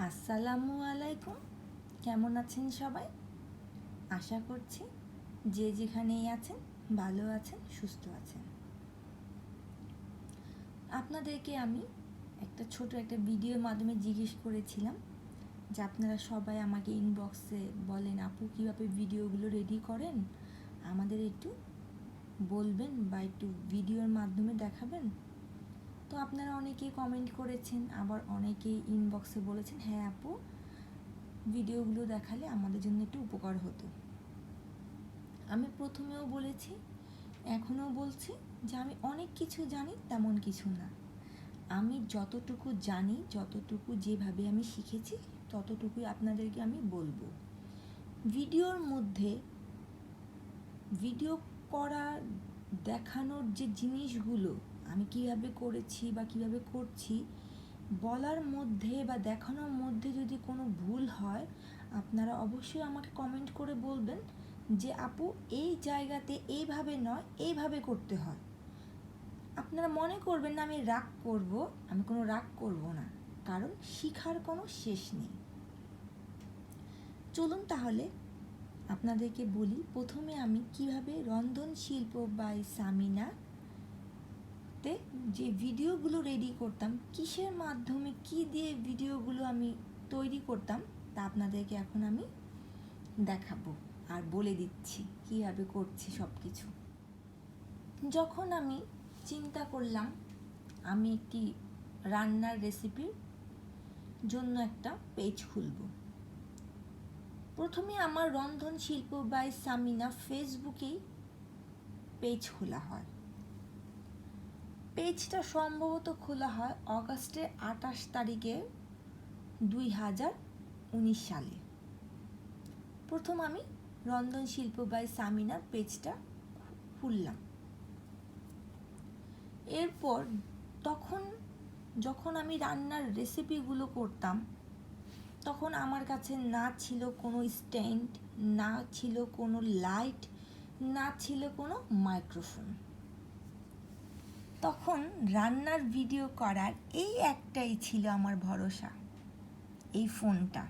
আসসালামু আলাইকুম। কেমন আছেন সবাই? আশা করছি যে যেখানেই আছেন ভালো আছেন, সুস্থ আছেন। আপনাদেরকে আমি ছোট একটা ভিডিওর মাধ্যমে জিজ্ঞেস করেছিলাম যে আপনারা সবাই আমাকে ইনবক্সে বলেন, আপু কীভাবে ভিডিওগুলো রেডি করেন, আমাদের একটু বলবেন বা একটু ভিডিওর মাধ্যমে দেখাবেন। তো আপনারা অনেকেই কমেন্ট করেছেন, আবার অনেকেই ইনবক্সে বলেছেন হ্যাঁ আপু, ভিডিওগুলো দেখালে আমাদের জন্য একটু উপকার হতো। আমি প্রথমেও বলেছি, এখনও বলছি যে আমি অনেক কিছু জানি তেমন কিছু না। আমি যতটুকু জানি, যতটুকু যেভাবে আমি শিখেছি ততটুকুই আপনাদেরকে আমি বলবো। ভিডিওর মধ্যে ভিডিও করা, দেখানোর যে জিনিসগুলো আমি কিভাবে করেছি বা কিভাবে করছি, বলার মধ্যে বা দেখানোর মধ্যে যদি কোনো ভুল হয় আপনারা অবশ্যই আমাকে কমেন্ট করে বলবেন যে আপু এই জায়গাতে এইভাবে নয়, এইভাবে করতে হয়। আপনারা মনে করবেন না আমি রাগ করব, আমি কোনো রাগ করব না, কারণ শিখার কোনো শেষ নেই। চলুন তাহলে আপনাদেরকে বলি প্রথমে আমি কিভাবে রন্ধন শিল্প বাই সামিনাতে যে ভিডিওগুলো রেডি করতাম, কিসের মাধ্যমে কি দিয়ে ভিডিওগুলো আমি তৈরি করতাম তা আপনাদেরকে এখন আমি দেখাবো আর বলে দিচ্ছি কীভাবে করছি সব কিছু। যখন আমি চিন্তা করলাম আমি একটি রান্নার রেসিপির জন্য একটা পেজ খুলব, প্রথমে আমার রন্ধন শিল্প বাই সামিনা ফেসবুকেই পেজ খোলা হয়। পেজটা সম্ভবত খোলা হয় অগাস্টের 28 তারিখে 2019 সালে। প্রথম আমি রন্ধন শিল্প বাই সামিনার পেজটা খুললাম। এরপর যখন আমি রান্নার রেসিপিগুলো করতাম তখন আমার কাছে না ছিল কোনো স্ট্যান্ড, না ছিল কোনো লাইট, না ছিল কোনো মাইক্রোফোন। তখন রান্নার ভিডিও করার এই একটাই ছিল আমার ভরসা, এই ফোনটা।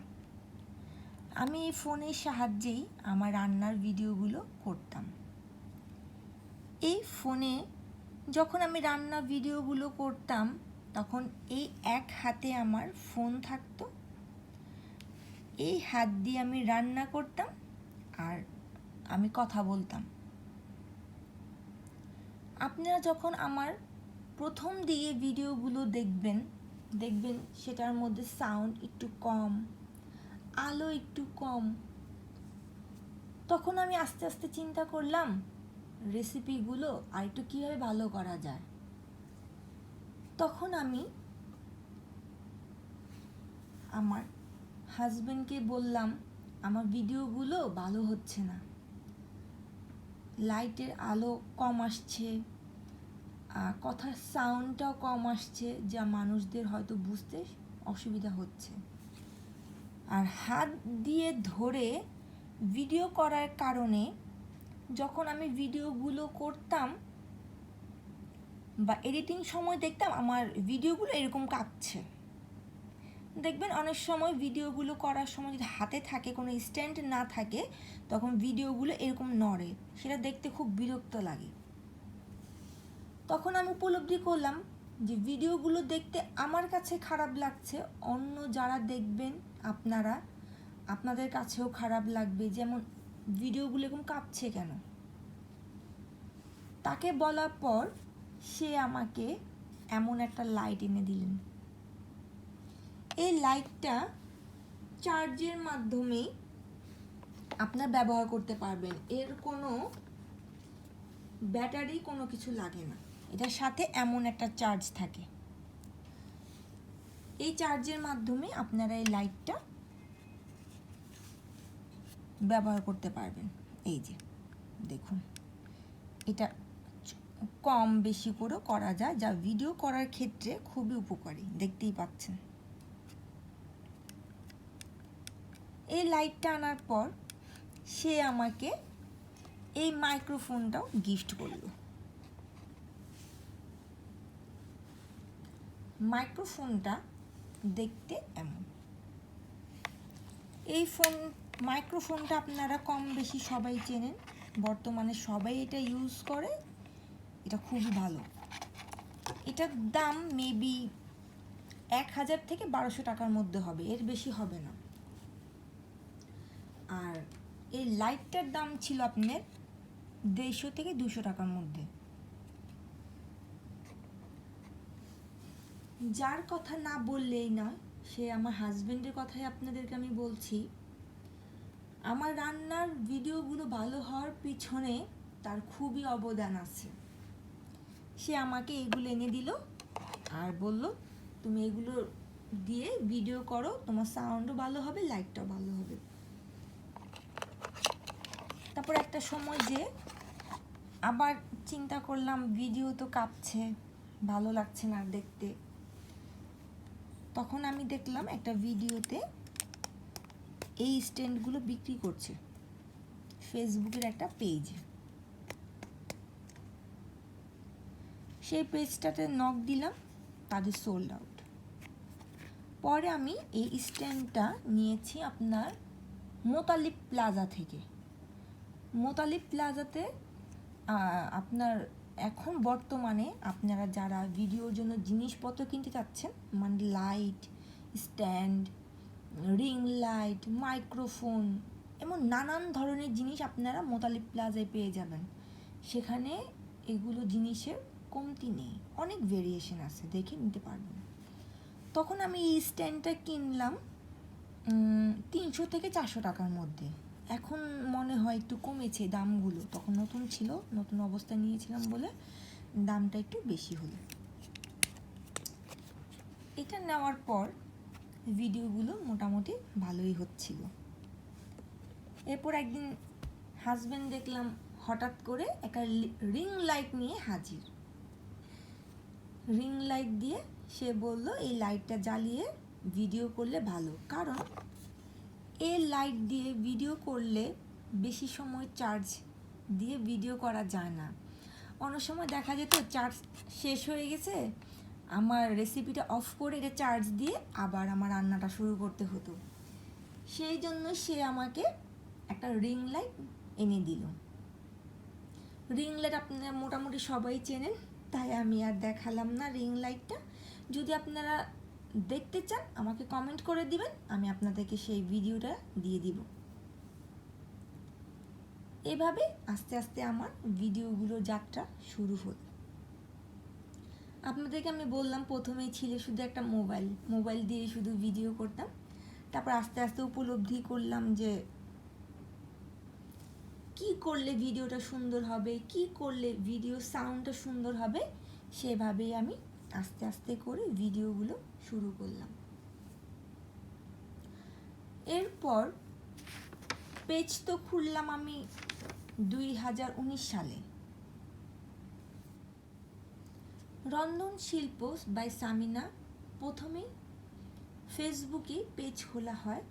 আমি এই ফোনের সাহায্যেই আমার রান্নার ভিডিওগুলো করতাম। এই ফোনে যখন আমি রান্নার ভিডিওগুলো করতাম তখন এই এক হাতে আমার ফোন থাকতো, এই হাত দিয়ে আমি রান্না করতাম আর আমি কথা বলতাম। আপনারা যখন আমার প্রথম দিকে ভিডিওগুলো দেখবেন সেটার মধ্যে সাউন্ড একটু কম, আলো একটু কম। তখন আমি আস্তে আস্তে চিন্তা করলাম রেসিপিগুলো আর একটু কীভাবে ভালো করা যায়। তখন আমি আমার হাজবেন্ডকে বললাম আমার ভিডিওগুলো ভালো হচ্ছে না, লাইটের আলো কম আসছে, কথার সাউন্ডটাও কম আসছে, যা মানুষদের হয়তো বুঝতে অসুবিধা হচ্ছে। আর হাত দিয়ে ধরে ভিডিও করার কারণে যখন আমি ভিডিওগুলো করতাম বা এডিটিং সময় দেখতাম আমার ভিডিওগুলো এরকম কাঁপছে। দেখবেন অনেক সময় ভিডিওগুলো করার সময় যদি হাতে থাকে, কোনো স্ট্যান্ড না থাকে, তখন ভিডিওগুলো এরকম নড়ে, সেটা দেখতে খুব বিরক্ত লাগে। তখন আমি উপলব্ধি করলাম যে ভিডিওগুলো দেখতে আমার কাছে খারাপ লাগছে, অন্য যারা দেখবেন আপনাদের কাছেও খারাপ লাগবে, যেমন ভিডিওগুলো এরকম কাঁপছে কেন। তাকে বলার পর সে আমাকে এমন একটা লাইট এনে দিলেন। এই লাইটটা চার্জের মাধ্যমেই আপনার ব্যবহার করতে পারবেন, এর কোনো ব্যাটারি কোনো কিছু লাগে না, এটার সাথে এমন একটা চার্জ থাকে। এই চার্জের মাধ্যমে আপনারা এই লাইটটা ব্যবহার করতে পারবেন। এই যে দেখুন, এটা কম বেশি করেও করা যায়, যা ভিডিও করার ক্ষেত্রে খুবই উপকারী, দেখতেই পাচ্ছেন। এই লাইটটা আনার পর সে আমাকে এই মাইক্রোফোনটাও গিফট করলো। মাইক্রোফোনটা দেখতে এমন, এই ফোন মাইক্রোফোনটা আপনারা কম বেশি সবাই চেনেন, বর্তমানে সবাই এটা ইউজ করে, এটা খুবই ভালো। এটার দাম মেবি 1000 থেকে 1200 টাকার মধ্যে হবে, এর বেশি হবে না। আর এই লাইটটার দাম ছিল আপনার 150 থেকে 200 টাকার মধ্যে। যার কথা না বললেই নয়, সে আমার হাজবেন্ডের কথাই আপনাদেরকে আমি বলছি। আমার রান্নার ভিডিওগুলো ভালো হওয়ার পিছনে তার খুবই অবদান আছে। সে আমাকে এগুলো এনে দিল আর বলল, তুমি এগুলো দিয়ে ভিডিও করো, তোমার সাউন্ডও ভালো হবে, লাইটটাও ভালো হবে। তারপর একটা সময় যে আবার চিন্তা করলাম, ভিডিও তো কাঁপছে, ভালো লাগছে না দেখতে। তখন আমি দেখলাম একটা ভিডিওতে এই স্ট্যান্ডগুলো বিক্রি করছে ফেসবুকের একটা পেজে। সেই পেজটাতে নক দিলাম, তাদের সোল্ড আউট। পরে আমি এই স্ট্যান্ডটা নিয়েছি আপনার মোতালিব প্লাজা থেকে। মোতালিব প্লাজাতে আপনার এখন বর্তমানে আপনারা যারা ভিডিওর জন্য জিনিসপত্র কিনতে চাচ্ছেন, মানে light, stand, ring light, microphone, এমন নানান ধরনের জিনিস আপনারা মোতালিব প্লাজায় পেয়ে যাবেন। সেখানে এগুলো জিনিসের কমতি নেই, অনেক ভেরিয়েশন আছে, দেখে নিতে পারবেন। তখন আমি এই স্ট্যান্ডটা কিনলাম 300 থেকে 400 টাকার মধ্যে। এখন মনে হয় একটু কমেছে দামগুলো, তখন নতুন ছিল, নতুন অবস্থায় নিয়েছিলাম বলে দামটা একটু বেশি হলো। এটা নেওয়ার পর ভিডিওগুলো মোটামুটি ভালোই হচ্ছিল। এরপর একদিন হাজবেন্ড দেখলাম হঠাৎ করে একটা রিং লাইট নিয়ে হাজির। রিং লাইট দিয়ে সে বলল, এই লাইটটা জ্বালিয়ে ভিডিও করলে ভালো, কারণ এই লাইট দিয়ে ভিডিও করলে বেশি সময় চার্জ দিয়ে ভিডিও করা যায় না। অনেক সময় দেখা যেত চার্জ শেষ হয়ে গেছে, আমার রেসিপিটা অফ করে এটা চার্জ দিয়ে আবার আমার রান্নাটা শুরু করতে হতো। সেই জন্য সে আমাকে একটা রিং লাইট এনে দিল। রিং লাইট আপনারা মোটামুটি সবাই চেনেন, তাই আমি আর দেখালাম না রিং লাইটটা। যদি আপনারা দেখতে চান আমাকে কমেন্ট করে দিবেন, আমি আপনাদেরকে সেই ভিডিওটা দিয়ে দিব। এভাবে আস্তে আস্তে আমার ভিডিওগুলো যাত্রা শুরু হলো। আপনাদেরকে আমি বললাম প্রথমেই ছিল শুধু একটা মোবাইল দিয়ে শুধু ভিডিও করতাম। তারপর আস্তে আস্তে উপলব্ধি করলাম যে কি করলে ভিডিওটা সুন্দর হবে, কি করলে ভিডিও সাউন্ডটা সুন্দর হবে, সেভাবেই আমি আস্তে আস্তে করে ভিডিওগুলো শুরু করলাম। এরপর পেজ তো খুললাম আমি 2019 সালে। রন্ধন শিল্প বাই সামিনা প্রথমে ফেসবুকে পেজ খোলা হয়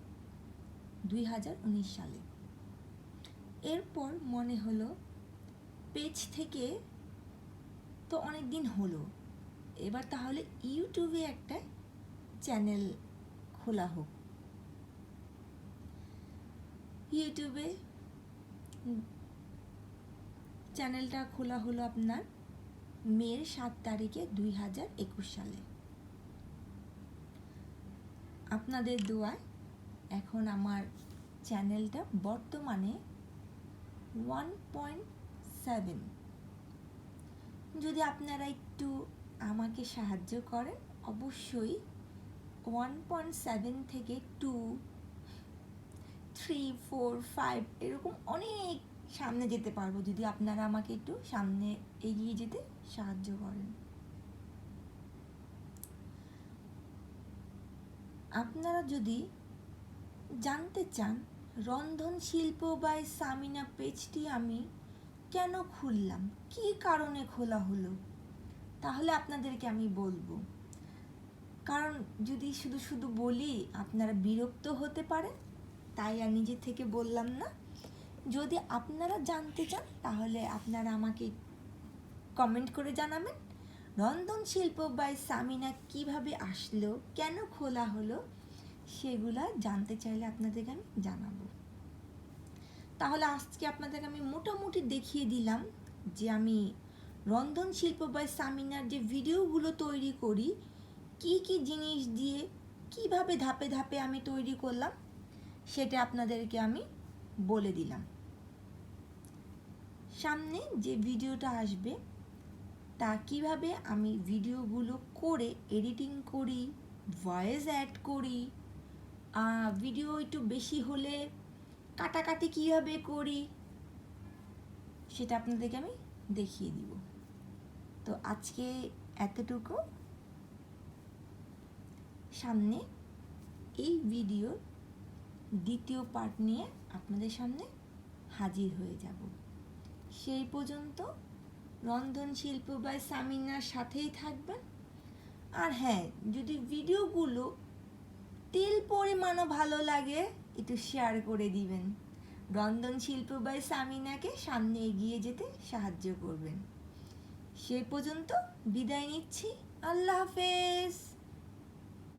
2019 সালে। এরপর মনে হলো পেজ থেকে তো অনেক দিন হলো, এবার তাহলে ইউটিউবে একটা চ্যানেল খোলা হোক। ইউটিউবে চ্যানেলটা খোলা হলো আপনার মের 7 তারিখে 2021 সালে। আপনাদের দোয়ায় এখন আমার চ্যানেলটা বর্তমানে 1.7। যদি আপনারা একটু আমাকে সাহায্য করেন, অবশ্যই 1.7 থেকে 2, 3, 4, 5 এরকম অনেক সামনে যেতে পারবো, যদি আপনারা আমাকে একটু সামনে এগিয়ে যেতে সাহায্য করেন। আপনারা যদি জানতে চান রন্ধন শিল্প বাই সামিনা পেজটি আমি কেন খুললাম, কী কারণে খোলা হলো, তাহলে আপনাদেরকে আমি বলবো। কারণ যদি শুধু শুধু বলি আপনারা বিরক্ত হতে পারেন, তাই আর নিজে থেকে বললাম না। যদি আপনারা জানতে চান তাহলে আপনারা আমাকে কমেন্ট করে জানাবেন রন্ধন শিল্প বাই সামিনা কিভাবে আসলো, কেন খোলা হলো, সেগুলা জানতে চাইলে আপনাদেরকে আমি জানাবো। তাহলে আজকে আপনাদেরকে আমি মোটামুটি দেখিয়ে দিলাম যে আমি রন্ধন শিল্প বাই সামিনার যে ভিডিওগুলো তৈরি করি, কি কি জিনিস দিয়ে কিভাবে ধাপে ধাপে আমি তৈরি করলাম সেটা আপনাদেরকে আমি বলে দিলাম। সামনে যে ভিডিওটা আসবে তা কিভাবে আমি ভিডিওগুলো করে এডিটিং করি, ভয়েস অ্যাড করি, ভিডিও একটু বেশি হলে কাটাকাটি কীভাবে করি সেটা আপনাদেরকে আমি দেখিয়ে দিব। তো আজকে এতটুকু। সামনে এই ভিডিওর দ্বিতীয় পার্ট নিয়ে আপনাদের সামনে হাজির হয়ে যাব। সেই পর্যন্ত রন্ধন শিল্প বাই সামিনার সাথেই থাকবেন। আর হ্যাঁ, যদি ভিডিওগুলো তেল পরিমাণও ভালো লাগে একটু শেয়ার করে দিবেন। রন্ধন শিল্প বাই সামিনাকে সামনে এগিয়ে যেতে সাহায্য করবেন। সেই পর্যন্ত বিদায় নিচ্ছি। আল্লাহ হাফেজ।